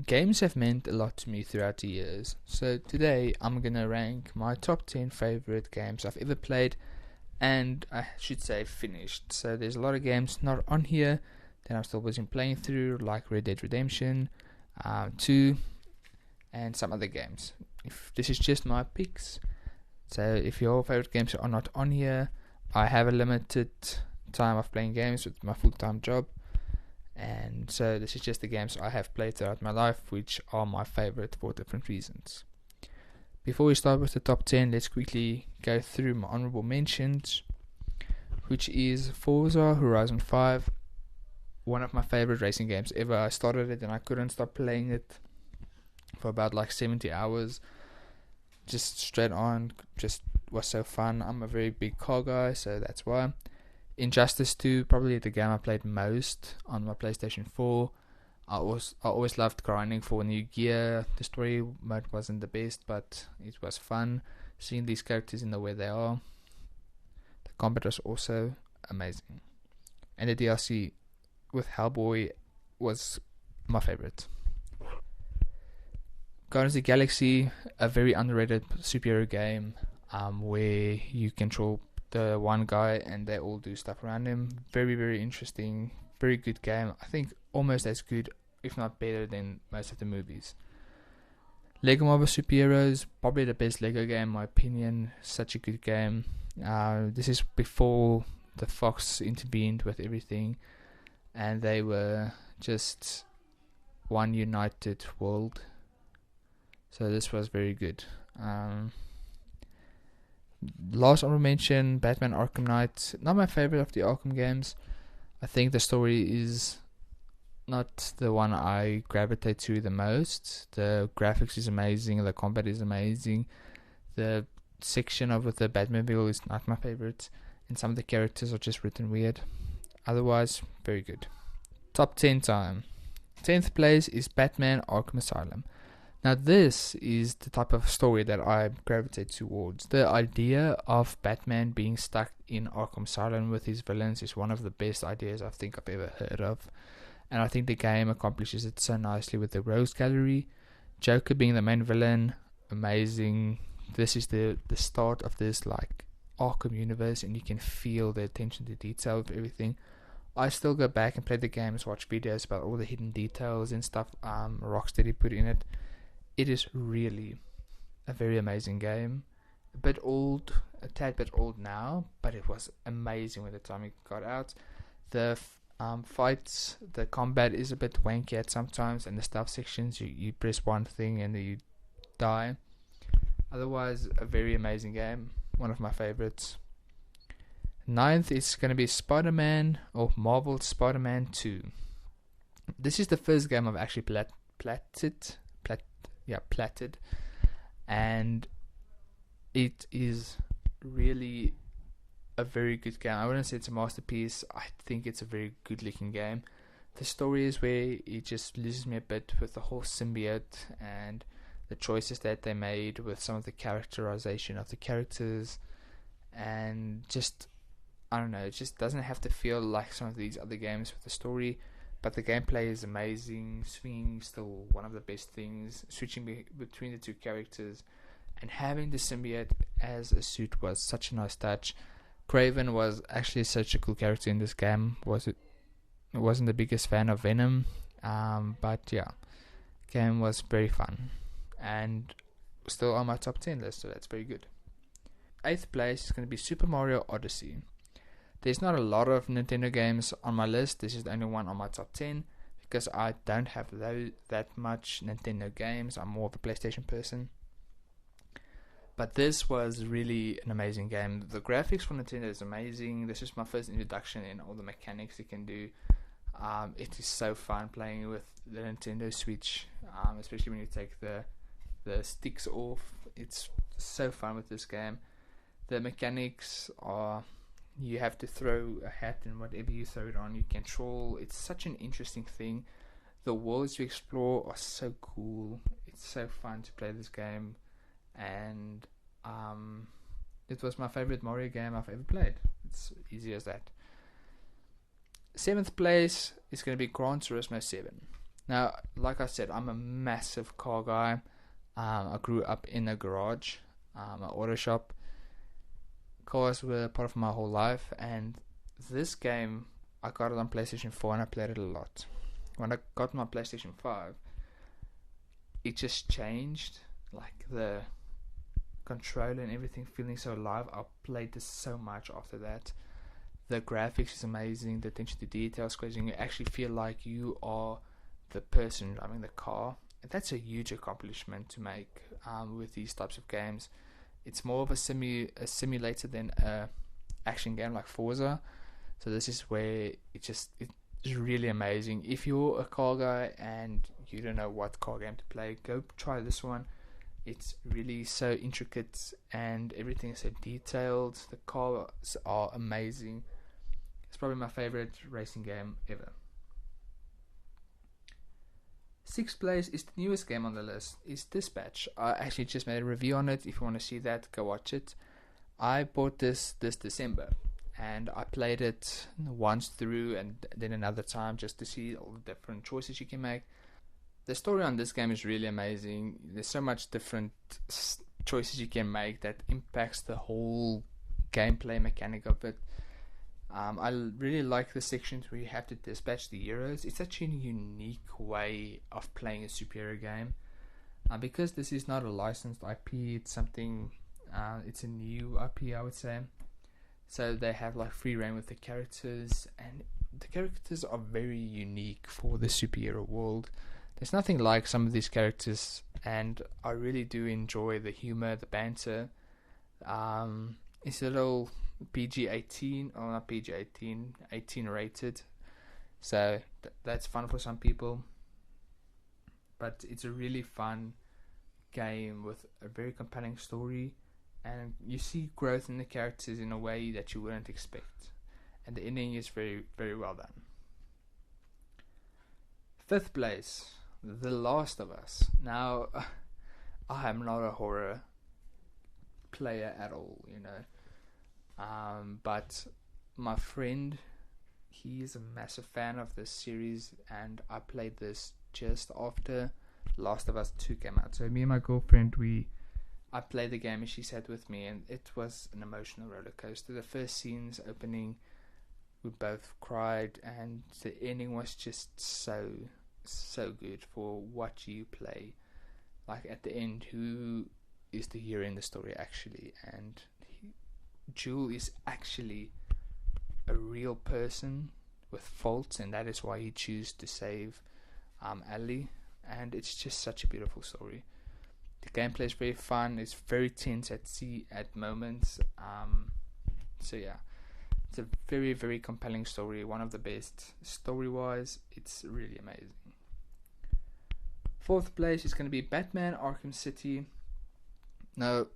Games have meant a lot to me throughout the years, so today I'm gonna rank my top 10 favorite games I've ever played, and I should say finished. So there's a lot of games not on here that I'm still busy playing through, like Red Dead Redemption 2, and some other games. If this is just my picks, so if your favorite games are not on here, I have a limited time of playing games with my full-time job. And so this is just the games I have played throughout my life, which are my favorite for different reasons. Before we start with the top 10, let's quickly go through my honorable mentions, which is Forza Horizon 5, one of my favorite racing games ever. I started it and I couldn't stop playing it for about like 70 hours, just straight on, just was so fun. I'm a very big car guy, so that's why. Injustice 2, probably the game I played most on my PlayStation 4. I always loved grinding for new gear. The story mode wasn't the best, but it was fun seeing these characters in the way they are. The combat was also amazing, and the DLC with Hellboy was my favorite. Guardians of the Galaxy, a very underrated superhero game, where you control the one guy and they all do stuff around him. Very, very interesting, very good game. I think almost as good, if not better, than most of the movies. Lego Marvel Superheroes, probably the best Lego game in my opinion. Such a good game. This is before the Fox intervened with everything, and they were just one united world. So this was very good. Last honorable mention, Batman Arkham Knight. Not my favorite of the Arkham games. I think the story is not the one I gravitate to the most. The graphics is amazing, the combat is amazing. The section of with the Batmobile is not my favorite, and some of the characters are just written weird. Otherwise, very good. Top 10 time. 10th place is Batman Arkham Asylum. Now this is the type of story that I gravitate towards. The idea of Batman being stuck in Arkham Asylum with his villains is one of the best ideas I think I've ever heard of. And I think the game accomplishes it so nicely with the Rogues Gallery. Joker being the main villain, amazing. This is the start of this like Arkham universe, and you can feel the attention to detail of everything. I still go back and play the games, watch videos about all the hidden details and stuff Rocksteady put in it. It is really a very amazing game. A bit old, a tad bit old now, but it was amazing when the time it got out. The fights, the combat is a bit wanky at sometimes, and the stealth sections, you press one thing and then you die. Otherwise, a very amazing game. One of my favorites. 9th is going to be Spider-Man, or Marvel Spider-Man 2. This is the first game I've actually platted, and it is really a very good game. I wouldn't say it's a masterpiece. I think it's a very good looking game. The story is where it just loses me a bit with the whole symbiote and the choices that they made with some of the characterization of the characters, and just, I don't know, it just doesn't have to feel like some of these other games with the story. But the gameplay is amazing. Swinging is still one of the best things. Switching between the two characters and having the symbiote as a suit was such a nice touch. Kraven was actually such a cool character in this game. I wasn't the biggest fan of Venom, but yeah, game was very fun and still on my top 10 list, so that's very good. 8th place is going to be Super Mario Odyssey. There's not a lot of Nintendo games on my list. This is the only one on my top 10 because I don't have that much Nintendo games. I'm more of a PlayStation person. But this was really an amazing game. The graphics for Nintendo is amazing. This is my first introduction in all the mechanics you can do. It is so fun playing with the Nintendo Switch, especially when you take the sticks off. It's so fun with this game. The mechanics are, you have to throw a hat, and whatever you throw it on, you control. It's such an interesting thing. The worlds you explore are so cool. It's so fun to play this game, and it was my favorite Mario game I've ever played. It's easy as that. 7th place is going to be Gran Turismo 7. Now, like I said, I'm a massive car guy. I grew up in a garage, an auto shop. Cars were part of my whole life, and this game, I got it on PlayStation 4 and I played it a lot. When I got my PlayStation 5, it just changed, like the controller and everything feeling so alive. I played this so much after that. The graphics is amazing, the attention to detail is crazy, and you actually feel like you are the person driving the car. And that's a huge accomplishment to make with these types of games. It's more of a simulator than a action game like Forza. So this is where it's really amazing. If you're a car guy and you don't know what car game to play, go try this one. It's really so intricate and everything is so detailed. The cars are amazing. It's probably my favorite racing game ever. Sixth place is the newest game on the list, is Dispatch. I actually just made a review on it. If you want to see that, go watch it. I bought this December, and I played it once through and then another time just to see all the different choices you can make. The story on this game is really amazing. There's so much different choices you can make that impacts the whole gameplay mechanic of it. I really like the sections where you have to dispatch the heroes. It's such a unique way of playing a superhero game. Because this is not a licensed IP, it's something, it's a new IP, I would say. So they have like free reign with the characters, and the characters are very unique for the superhero world. There's nothing like some of these characters, and I really do enjoy the humor, the banter. It's a little PG-18, or not PG-18, 18 rated. So that's fun for some people. But it's a really fun game with a very compelling story, and you see growth in the characters in a way that you wouldn't expect. And the ending is very, very well done. Fifth place, The Last of Us. Now, I am not a horror player at all, but my friend, he is a massive fan of this series, and I played this just after Last of Us 2 came out. So me and my girlfriend, I played the game and she sat with me, and it was an emotional roller coaster. The first scenes opening, we both cried, and the ending was just so good for what you play. Like at the end, who is the hero in the story actually? And Joel is actually a real person with faults, and that is why he chose to save Ellie. And it's just such a beautiful story. The gameplay is very fun. It's very tense at moments. So yeah, it's a very, very compelling story. One of the best story-wise. It's really amazing. Fourth place is going to be Batman Arkham City. Now,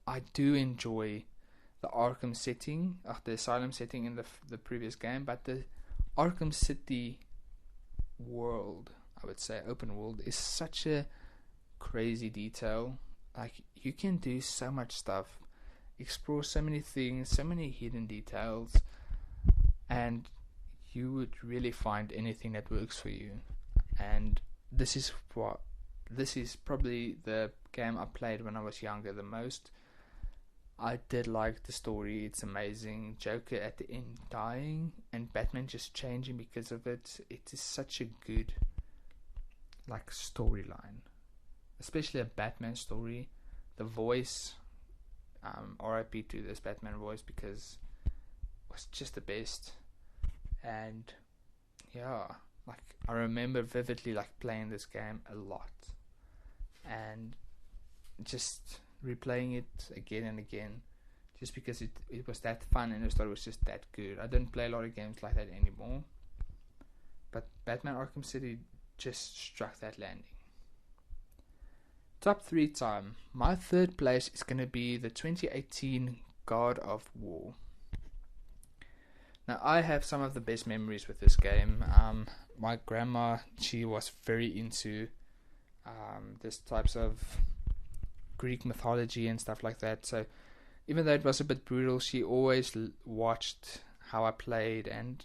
I do enjoy the Arkham setting, the Asylum setting in the previous game, but the Arkham City world, I would say, open world, is such a crazy detail. Like, you can do so much stuff, explore so many things, so many hidden details, and you would really find anything that works for you. And this is probably the game I played when I was younger the most. I did like the story. It's amazing. Joker at the end dying and Batman just changing because of it. It is such a good storyline, especially a Batman story. The voice, RIP to this Batman voice, because it was just the best. And yeah, I remember vividly playing this game a lot and just replaying it again and again, just because it was that fun and the story was just that good. I don't play a lot of games like that anymore, but Batman Arkham City just struck that landing. Top 3 time. My third place is going to be the 2018 God of War. Now, I have some of the best memories with this game. My grandma, she was very into this types of Greek mythology and stuff like that. So even though it was a bit brutal, she always watched how I played, and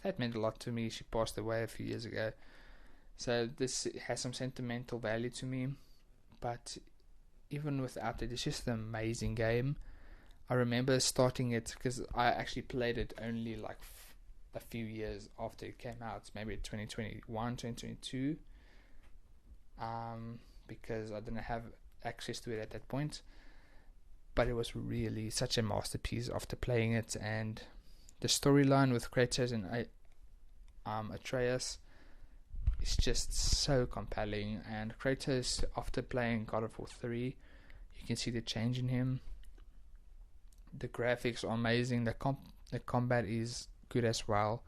that meant a lot to me. She passed away a few years ago. So this has some sentimental value to me, but even without it, it's just an amazing game. I remember starting it because I actually played it only like a few years after it came out, maybe 2021, 2022, because I didn't have access to it at that point. But it was really such a masterpiece after playing it, and the storyline with Kratos and Atreus is just so compelling. And Kratos, after playing God of War 3, you can see the change in him. The graphics are amazing. The combat is good as well.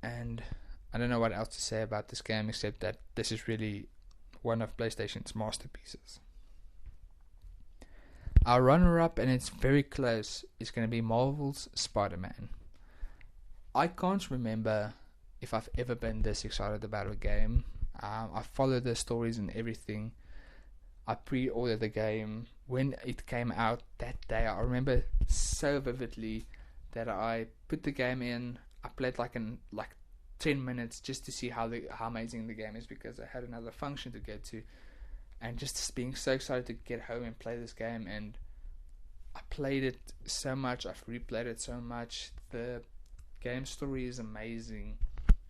And I don't know what else to say about this game except that this is really one of PlayStation's masterpieces. Our runner-up, and it's very close, is going to be Marvel's Spider-Man. I can't remember if I've ever been this excited about a game. I followed the stories and everything. I pre-ordered the game when it came out that day. I remember so vividly that I put the game in. I played like 10 minutes just to see how amazing the game is, because I had another function to get to, and just being so excited to get home and play this game. And I played it so much. I've replayed it so much. The game story is amazing.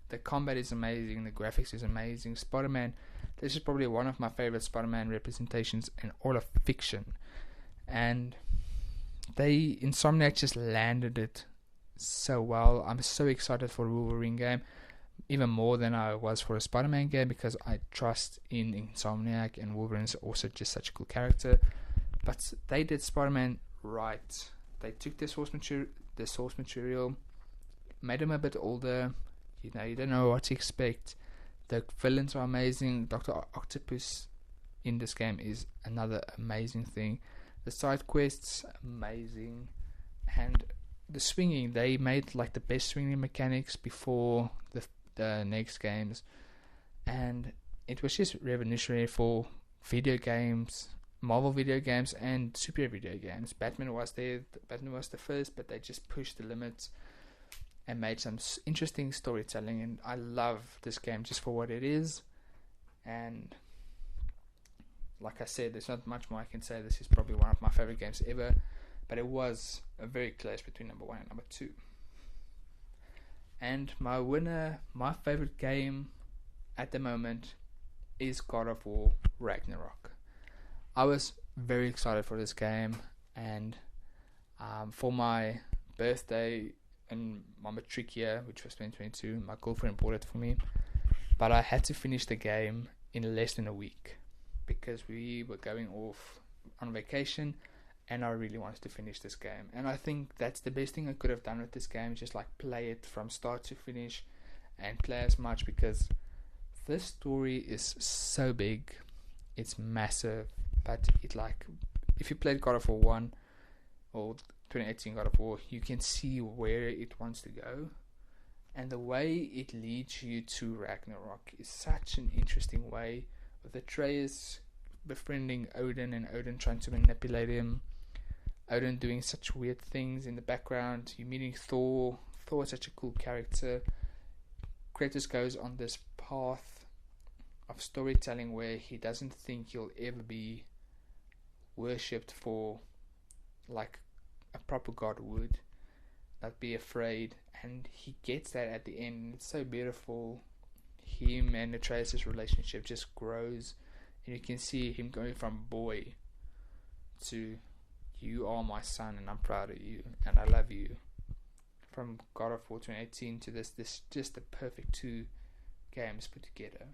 The combat is amazing. The graphics is amazing. Spider-Man, this is probably one of my favorite Spider-Man representations in all of fiction. And Insomniac just landed it so well. I'm so excited for a Wolverine game, even more than I was for a Spider-Man game, because I trust in Insomniac, and Wolverine's also just such a cool character. But they did Spider-Man right. They took the source material, made him a bit older. You don't know what to expect. The villains are amazing. Dr. Octopus in this game is another amazing thing. The side quests, amazing. And the swinging, they made like the best swinging mechanics before the next games. And it was just revolutionary for video games, Marvel video games, and superhero video games. Batman was there. Batman was the first, but they just pushed the limits and made some interesting storytelling. And I love this game just for what it is. And like I said, there's not much more I can say. This is probably one of my favorite games ever, but it was a very close between number 1 and number 2. And my winner, my favorite game at the moment, is God of War Ragnarok. I was very excited for this game, and for my birthday in my matric year, which was 2022, my girlfriend bought it for me, but I had to finish the game in less than a week because we were going off on vacation, and I really wanted to finish this game. And I think that's the best thing I could have done with this game, just like play it from start to finish and play as much, because this story is so big, it's massive. But if you played God of War 1 or 2018 God of War, you can see where it wants to go, and the way it leads you to Ragnarok is such an interesting way, with Atreus befriending Odin and Odin trying to manipulate him, Odin doing such weird things in the background. You're meeting Thor. Thor is such a cool character. Kratos goes on this path of storytelling where he doesn't think he'll ever be worshipped for like a proper god would, not be afraid, and he gets that at the end. It's so beautiful. Him and Atreus' relationship just grows, and you can see him going from boy to you are my son and I'm proud of you and I love you. From God of War 2018 to this just the perfect 2 games put together.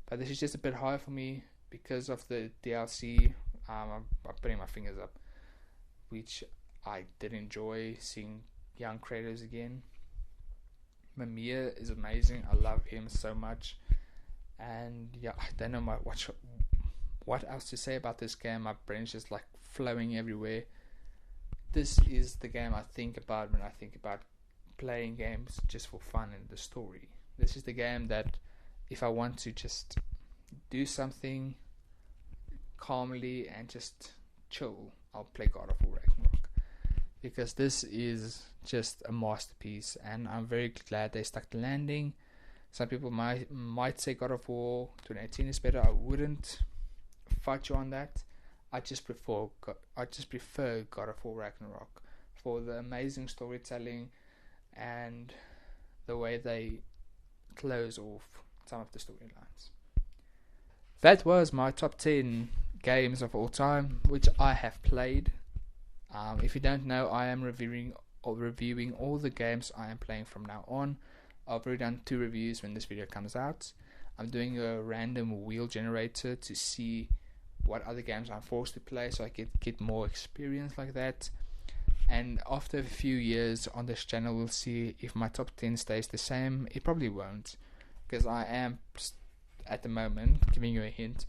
But this is just a bit higher for me because of the DLC. I'm putting my fingers up, which I did enjoy seeing young Kratos again. Mimir is amazing. I love him so much. And yeah, I don't know what else to say about this game. My brain's just like flowing everywhere. This is the game I think about when I think about playing games just for fun and the story. This is the game that if I want to just do something calmly and just chill, I'll play God of War Ragnarok, because this is just a masterpiece, and I'm very glad they stuck the landing. Some people might say God of War 2018 is better. I wouldn't fight you on that. I just prefer God of War Ragnarok for the amazing storytelling and the way they close off some of the storylines. That was my top 10 games of all time which I have played. If you don't know, I am reviewing all the games I am playing from now on. I've already done 2 reviews when this video comes out. I'm doing a random wheel generator to see what other games I'm forced to play, so I get more experience like that. And after a few years on this channel, we'll see if my top 10 stays the same. It probably won't, because I am, at the moment, giving you a hint,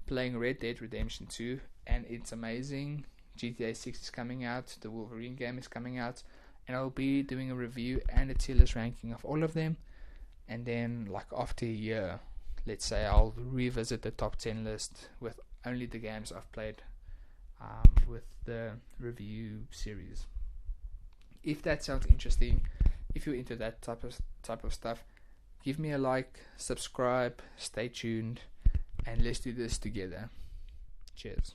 playing Red Dead Redemption 2, and it's amazing. GTA 6 is coming out, the Wolverine game is coming out, and I'll be doing a review and a tier list ranking of all of them. And then, like after a year, let's say, I'll revisit the top 10 list with only the games I've played with the review series. If that sounds interesting, if you're into that type of stuff, give me a like, subscribe, stay tuned, and let's do this together. Cheers.